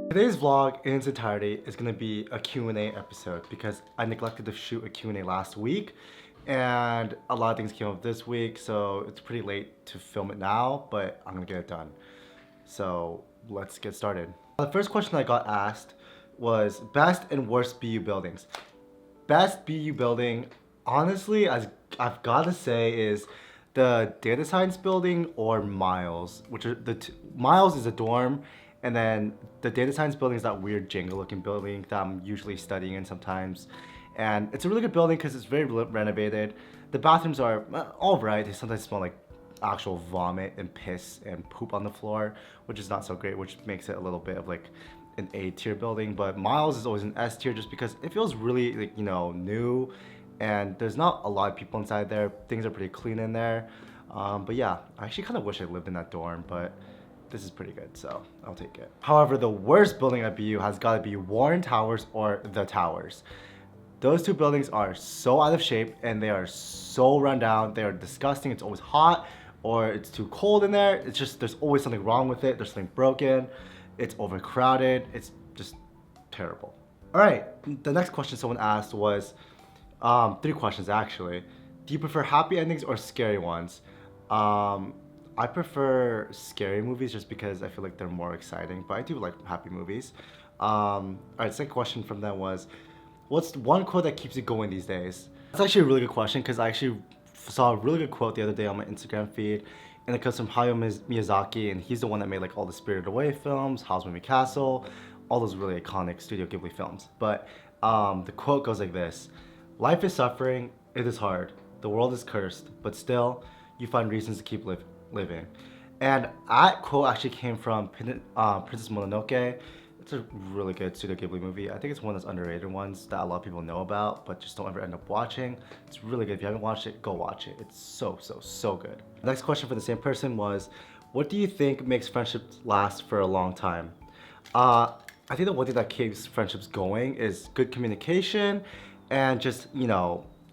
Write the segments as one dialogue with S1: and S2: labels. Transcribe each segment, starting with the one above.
S1: Today's vlog in its entirety is going to be a Q&A episode because I neglected to shoot a Q&A last week and a lot of things came up this week, so it's pretty late to film it now, but I'm going to get it done. So let's get started. The first question I got asked was best and worst BU buildings. Best BU building, honestly, as I've got to say, is the data science building or Miles, which are Miles is a dorm, and then the data science building is that weird Jenga looking building that I'm usually studying in sometimes. And it's a really good building because it's very renovated. The bathrooms are all right. They sometimes smell like actual vomit and piss and poop on the floor, which is not so great, which makes it a little bit of like an A tier building. But Miles is always an S tier just because it feels really like, new, and there's not a lot of people inside there. Things are pretty clean in there. But yeah, I actually kind of wish I lived in that dorm, but this is pretty good, so I'll take it. However, the worst building at BU has got to be Warren Towers or The Towers. Those two buildings are so out of shape and they are so run down. They are disgusting. It's always hot or it's too cold in there. It's just, there's always something wrong with it. There's something broken. It's overcrowded. It's just terrible. All right, the next question someone asked was, 3 questions actually. Do you prefer happy endings or scary ones? I prefer scary movies just because I feel like they're more exciting, but I do like happy movies. All right, second question from them was, what's one quote that keeps you going these days? That's actually a really good question because I actually saw a really good quote the other day on my Instagram feed, and it comes from Hayao Miyazaki, and he's the one that made like all the Spirited Away films, Howl's Moving Castle, all those really iconic Studio Ghibli films. But the quote goes like this: "Life is suffering, it is hard, the world is cursed, but still, you find reasons to keep living." And that quote actually came from Princess Mononoke. It's a really good Studio Ghibli movie. I think it's one of those underrated ones that a lot of people know about but just don't ever end up watching. It's really good. If you haven't watched it, go watch it. It's so good. The next question for the same person was, what do you think makes friendships last for a long time? I think the one thing that keeps friendships going is good communication and just,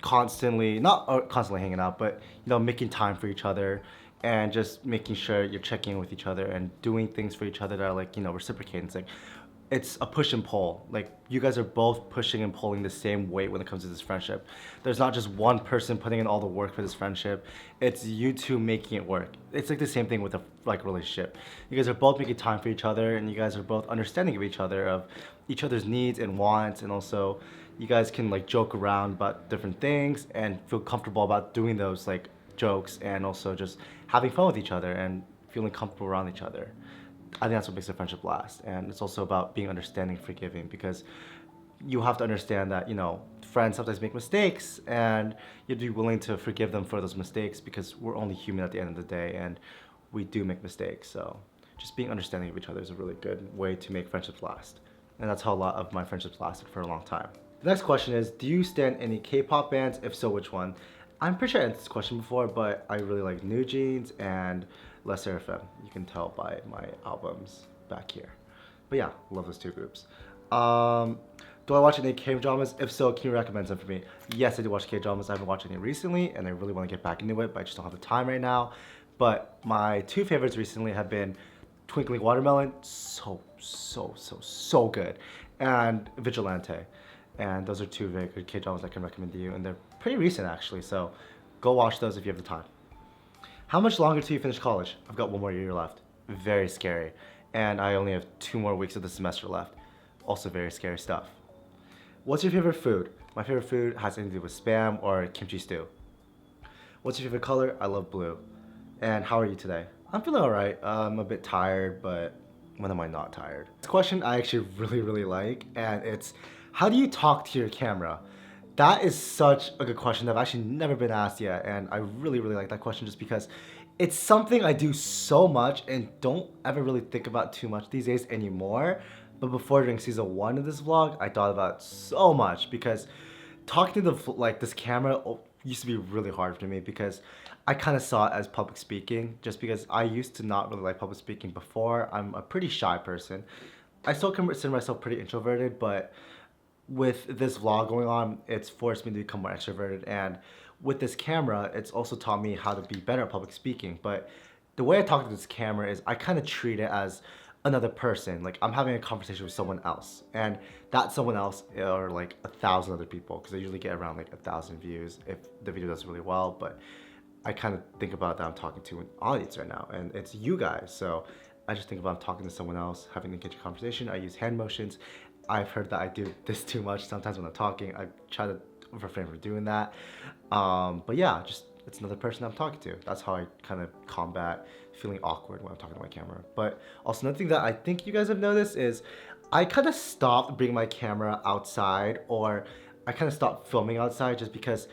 S1: constantly, not constantly hanging out, but, making time for each other and just making sure you're checking in with each other and doing things for each other that are like, reciprocating. It's like, it's a push and pull. Like, you guys are both pushing and pulling the same weight when it comes to this friendship. There's not just one person putting in all the work for this friendship. It's you two making it work. It's like the same thing with a relationship. You guys are both making time for each other, and you guys are both understanding of each other, of each other's needs and wants, and also you guys can like joke around about different things and feel comfortable about doing those like jokes, and also just having fun with each other and feeling comfortable around each other. I think that's what makes a friendship last. And it's also about being understanding, forgiving, because you have to understand that, friends sometimes make mistakes and you have to be willing to forgive them for those mistakes because we're only human at the end of the day and we do make mistakes. So just being understanding of each other is a really good way to make friendships last. And that's how a lot of my friendships lasted for a long time. The next question is, do you stan any K-pop bands? If so, which one? I'm pretty sure I answered this question before, but I really like New Jeans and Les Seraphim. You can tell by my albums back here. But yeah, love those two groups. Do I watch any K-dramas? If so, can you recommend some for me? Yes, I do watch K-dramas. I haven't watched any recently, and I really want to get back into it, but I just don't have the time right now. But my 2 favorites recently have been Twinkling Watermelon, so good, and Vigilante. And those are 2 very good K-dramas I can recommend to you, and they're pretty recent actually, so go watch those if you have the time. How much longer till you finish college? I've got 1 more year left. Very scary. And I only have 2 more weeks of the semester left. Also very scary stuff. What's your favorite food? My favorite food has anything to do with Spam or kimchi stew. What's your favorite color? I love blue. And how are you today? I'm feeling alright. I'm a bit tired, but when am I not tired? This question I actually really like, and it's, how do you talk to your camera? That is such a good question that I've actually never been asked yet, and I really like that question just because it's something I do so much and don't ever really think about too much these days anymore. But before, during season 1 of this vlog, I thought about it so much because talking to this camera used to be really hard for me because I kind of saw it as public speaking, just because I used to not really like public speaking before. I'm a pretty shy person. I still consider myself pretty introverted, but with this vlog going on, it's forced me to become more extroverted, and with this camera, it's also taught me how to be better at public speaking. But the way I talk to this camera is I kind of treat it as another person. Like I'm having a conversation with someone else, and that someone else are like 1,000 other people, because I usually get around like 1,000 views if the video does really well. But I kind of think about that I'm talking to an audience right now, and it's you guys. So I just think about talking to someone else, having an engaging conversation. I use hand motions. I've heard that I do this too much sometimes when I'm talking. I try to refrain from doing that. But yeah, just it's another person I'm talking to. That's how I kind of combat feeling awkward when I'm talking to my camera. But also another thing that I think you guys have noticed is I kind of stopped bringing my camera outside, or I kind of stopped filming outside just because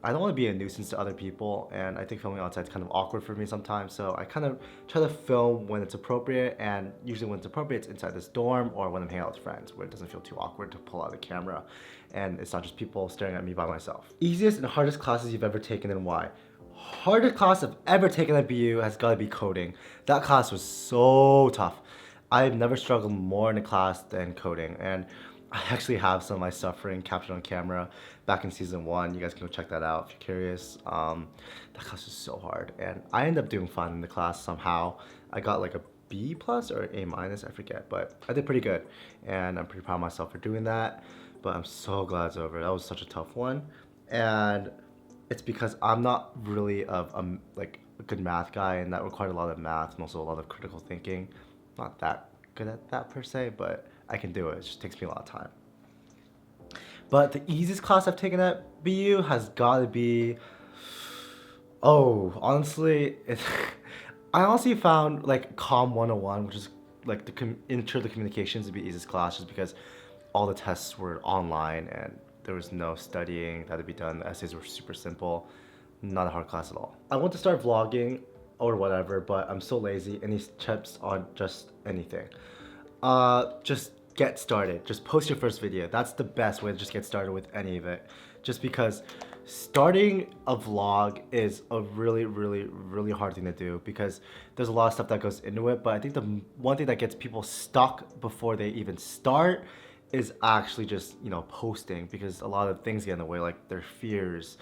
S1: I don't want to be a nuisance to other people, and I think filming outside is kind of awkward for me sometimes. So I kind of try to film when it's appropriate, and usually when it's appropriate, it's inside this dorm or when I'm hanging out with friends, where it doesn't feel too awkward to pull out the camera, and it's not just people staring at me by myself. Easiest and hardest classes you've ever taken and why? Hardest class I've ever taken at BU has got to be coding. That class was so tough. I've never struggled more in a class than coding, and I actually have some of my suffering captured on camera back in season 1. You guys can go check that out if you're curious. That class was so hard, and I ended up doing fine in the class somehow. I got like a B plus or A minus, I forget, but I did pretty good, and I'm pretty proud of myself for doing that. But I'm so glad it's over. That was such a tough one, and it's because I'm not really like a good math guy, and that required a lot of math and also a lot of critical thinking. Not that good at that per se, but I can do it. It just takes me a lot of time. But the easiest class I've taken at BU has got to be, oh, honestly, I honestly found like Com 101, which is like the intro to communications, to be the easiest class, just because all the tests were online and there was no studying that had to be done. The essays were super simple. Not a hard class at all. I want to start vlogging or whatever, but I'm so lazy. Any tips on just anything? Just get started. Just post your first video. That's the best way to just get started with any of it. Just because starting a vlog is a really, really, really hard thing to do, because there's a lot of stuff that goes into it. But I think the one thing that gets people stuck before they even start is actually just, you know, posting, because a lot of things get in the way, like their fears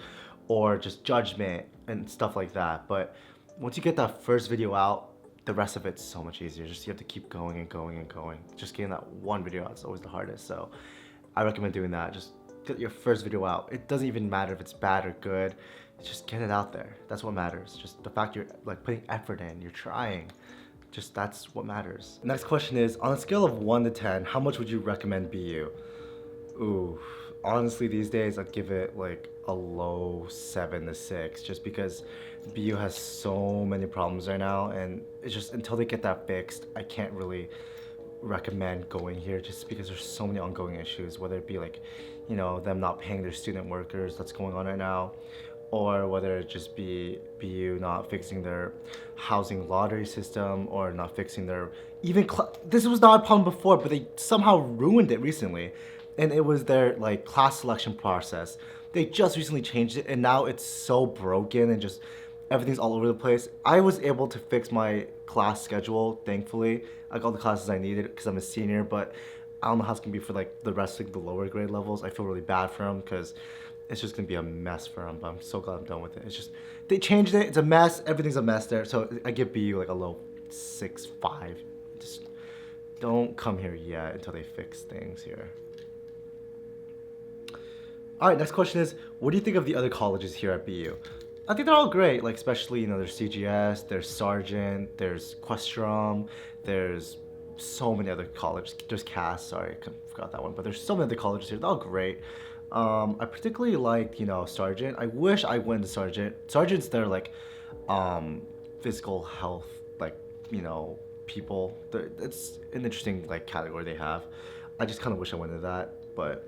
S1: or just judgment and stuff like that. But once you get that first video out, the rest of it's so much easier. Just you have to keep going and going and going. Just getting that one video out is always the hardest. So I recommend doing that. Just get your first video out. It doesn't even matter if it's bad or good. Just get it out there. That's what matters. Just the fact you're like putting effort in, you're trying. Just that's what matters. Next question is, on a scale of 1 to 10, how much would you recommend BU? Ooh, honestly these days I'd give it like a low 7 to 6, just because BU has so many problems right now, and it's just until they get that fixed, I can't really recommend going here, just because there's so many ongoing issues, whether it be like, you know, them not paying their student workers that's going on right now, or whether it just be BU not fixing their housing lottery system, or not fixing their this was not a problem before, but they somehow ruined it recently, and it was their like class selection process. They just recently changed it, and now it's so broken and just everything's all over the place. I was able to fix my class schedule, thankfully. I got all the classes I needed because I'm a senior, but I don't know how it's gonna be for like the rest of the lower grade levels. I feel really bad for them because it's just gonna be a mess for them, but I'm so glad I'm done with it. It's just, they changed it, it's a mess, everything's a mess there. So I give BU like a low 6.5. Just don't come here yet until they fix things here. All right, next question is, what do you think of the other colleges here at BU? I think they're all great, like especially, you know, there's CGS, there's Sargent, there's Questrom, there's so many other colleges. There's Cass, sorry, I forgot that one, but there's so many other colleges here. They're all great. I particularly liked, you know, Sargent. I wish I went to Sargent. Sargent's their like physical health, like, you know, people. It's an interesting like category they have. I just kind of wish I went to that, but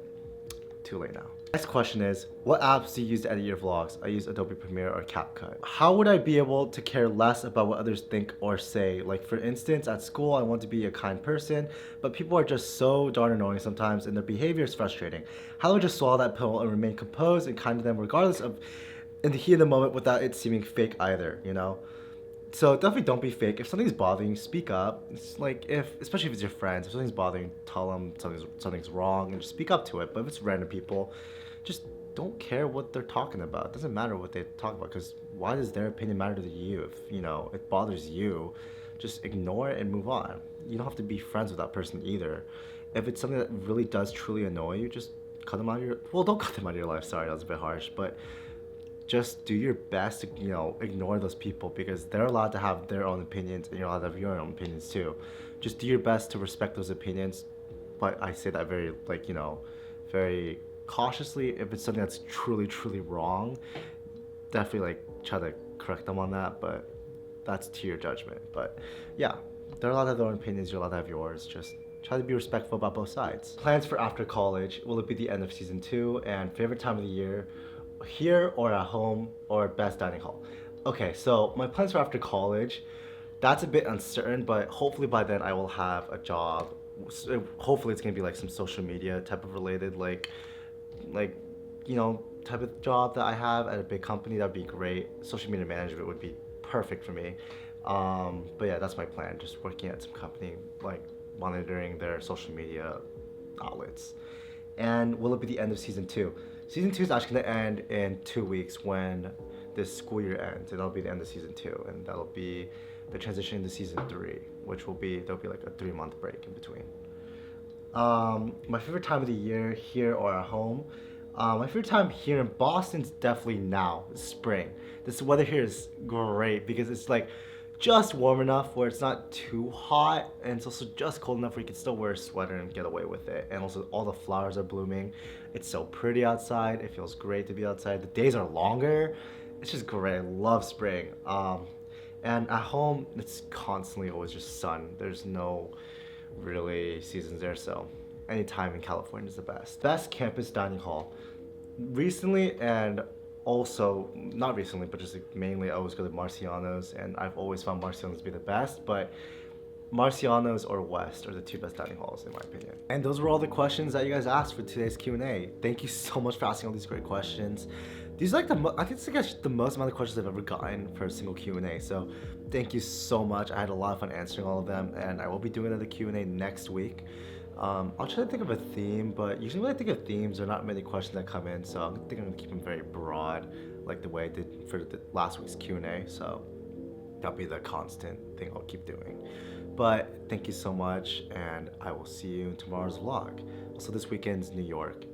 S1: too late now. Next question is, what apps do you use to edit your vlogs? I use Adobe Premiere or CapCut. How would I be able to care less about what others think or say? Like for instance, at school I want to be a kind person, but people are just so darn annoying sometimes and their behavior is frustrating. How do I just swallow that pill and remain composed and kind to them regardless of in the heat of the moment without it seeming fake either, you know? So definitely don't be fake. If something's bothering you, speak up. It's like especially if it's your friends, if something's bothering you, tell them something's wrong and just speak up to it. But if it's random people, just don't care what they're talking about. It doesn't matter what they talk about, because why does their opinion matter to you? If, you know, it bothers you, just ignore it and move on. You don't have to be friends with that person either. If it's something that really does truly annoy you, just cut them out of your, well, don't cut them out of your life, sorry, that was a bit harsh, but just do your best to, ignore those people, because they're allowed to have their own opinions and you're allowed to have your own opinions too. Just do your best to respect those opinions, but I say that very, very cautiously. If it's something that's truly, truly wrong, definitely try to correct them on that, but that's to your judgment. But yeah, they're allowed to have their own opinions, you're allowed to have yours. Just try to be respectful about both sides. Plans for after college, will it be the end of season 2? And favorite time of the year, here or at home, or best dining hall? Okay, so my plans for after college, that's a bit uncertain, but hopefully by then I will have a job. Hopefully it's gonna be some social media type of related, type of job that I have at a big company. That'd be great. Social media management would be perfect for me. But yeah, that's my plan. Just working at some company, monitoring their social media outlets. And will it be the end of season 2? Season 2 is actually gonna end in 2 weeks when this school year ends, and that'll be the end of season 2, and that'll be the transition into season 3, which there'll be a 3-month break in between. My favorite time of the year, here or at home. My favorite time here in Boston is definitely now, it's spring. This weather here is great because it's just warm enough where it's not too hot, and it's also just cold enough where you can still wear a sweater and get away with it. And also all the flowers are blooming. It's so pretty outside. It feels great to be outside. The days are longer. It's just great. I love spring. And at home, it's constantly always just sun. There's no really seasons there, so anytime in California is the best. Best campus dining hall. Recently, and also, not recently, but just mainly I always go to Marciano's, and I've always found Marciano's to be the best, but Marciano's or West are the 2 best dining halls in my opinion. And those were all the questions that you guys asked for today's Q&A. Thank you so much for asking all these great questions. These are I think it's the most amount of questions I've ever gotten for a single Q&A, so thank you so much. I had a lot of fun answering all of them, and I will be doing another Q&A next week. I'll try to think of a theme, but usually when I think of themes, there are not many questions that come in, so I think I'm gonna keep them very broad, like the way I did for the last week's Q&A, so that'll be the constant thing I'll keep doing. But thank you so much, and I will see you in tomorrow's vlog. Also, this weekend's New York.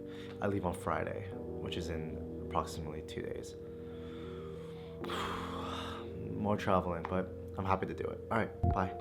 S1: I leave on Friday, which is in approximately 2 days. More traveling, but I'm happy to do it. All right, bye.